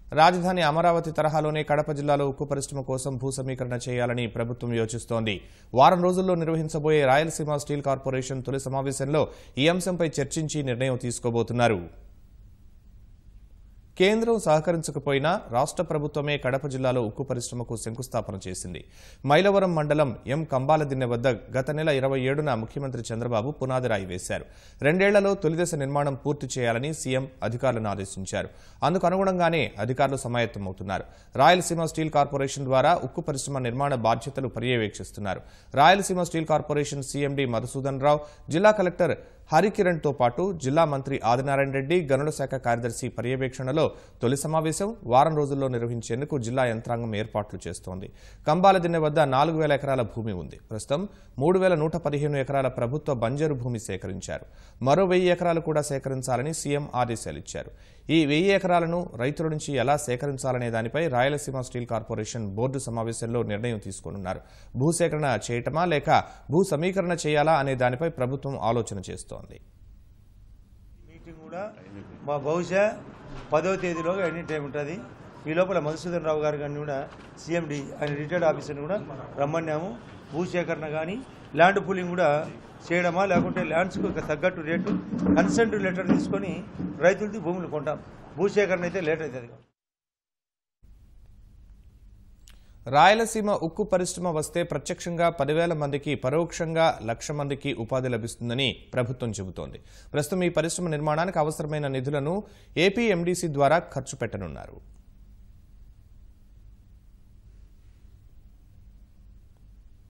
రాజధాని అమరావతి తరహాలోనే కడప జిల్లాలో ఉక్కు పరిశ్రమ కోసం భూ సమీకరణ చేయాలని ప్రభుత్వం యోచిస్తోంది. వారం రోజుల్లో నిర్వహించబోయే రాయలసీమ స్టీల్ కార్పొరేషన్ తొలి సమావేశంలో ఈ అంశంపై చర్చించి నిర్ణయం తీసుకోబోతున్నారు. కేంద్రం సహకరించకపోయినా రాష్ట్ర ప్రభుత్వమే కడప జిల్లాలో ఉక్కు పరిశ్రమకు శంకుస్థాపన చేసింది. మైలవరం మండలం ఎం కంబాలదిన్నె వద్ద గత నెల 27న ముఖ్యమంత్రి చంద్రబాబు పునాదిరాయి వేశారు. 2 ఏళ్లలో తొలిదశ నిర్మాణం పూర్తి చేయాలని సీఎం అధికారులను ఆదేశించారు. అందుకు అనుగుణంగానే అధికారులు సమాయత్తమవుతున్నారు. రాయలసీమ స్టీల్ కార్పొరేషన్ ద్వారా ఉక్కు పరిశ్రమ నిర్మాణ బాధ్యతలు పర్యవేక్షిస్తున్నారు. Rayalaseema steel corporation CMD Madhusudan Rao, జిల్లా కలెక్టర్ హరికిరణ్తో పాటు జిల్లా మంత్రి ఆదినారాయణ రెడ్డి, గనుల శాఖ కార్యదర్శి పర్యవేక్షణలో తొలి సమావేశం వారం రోజుల్లో నిర్వహించేందుకు జిల్లా యంత్రాంగం ఏర్పాట్లు చేస్తోంది. కంబాలదిన్నె వద్ద 4000 ఎకరాల భూమి ఉంది. ప్రస్తుతం 3115 ఎకరాల ప్రభుత్వ బంజరు భూమి సేకరించారు. మరో 1000 ఎకరాలు కూడా సేకరించాలని సీఎం ఆదేశాలిచ్చారు. ఈ 1000 ఎకరాలను రైతుల నుంచి ఎలా సేకరించాలనే దానిపై రాయలసీమ స్టీల్ కార్పొరేషన్ బోర్డు సమావేశంలో నిర్ణయం తీసుకోనున్నారు. భూసేకరణ చేయటమా లేక భూ సమీకరణ చేయాలా అనే దానిపై ప్రభుత్వం ఆలోచన చేస్తోంది. మీటింగ్ కూడా మా బహుశా 10వ తేదీలోగా ఎనీ టైం ఉంటుంది. ఈ లోపల మధుసూదన్ రావు గారు కానీ కూడా సీఎండీ ఆయన రిటైర్డ్ ఆఫీసర్ని కూడా రమ్మన్నాము. భూసేకరణ కానీ ల్యాండ్ పూలింగ్ కూడా చేయడమా లేకుంటే ల్యాండ్స్కు తగ్గట్టు రేటు కన్సెంట్ లెటర్ తీసుకొని రైతులది భూములు కొంటాం. భూసేకరణ అయితే లేట్ అవుతుంది. రాయలసీమ ఉక్కు పరిశ్రమ వస్తే ప్రత్యక్షంగా 10,000 మందికి, పరోక్షంగా 1,00,000 మందికి ఉపాధి లభిస్తుందని ప్రభుత్వం చెబుతోంది. ప్రస్తుతం ఈ పరిశ్రమ నిర్మాణానికి అవసరమైన నిధులను ఏపీ ఎండీసీ ద్వారా ఖర్చు పెట్టనున్నారు.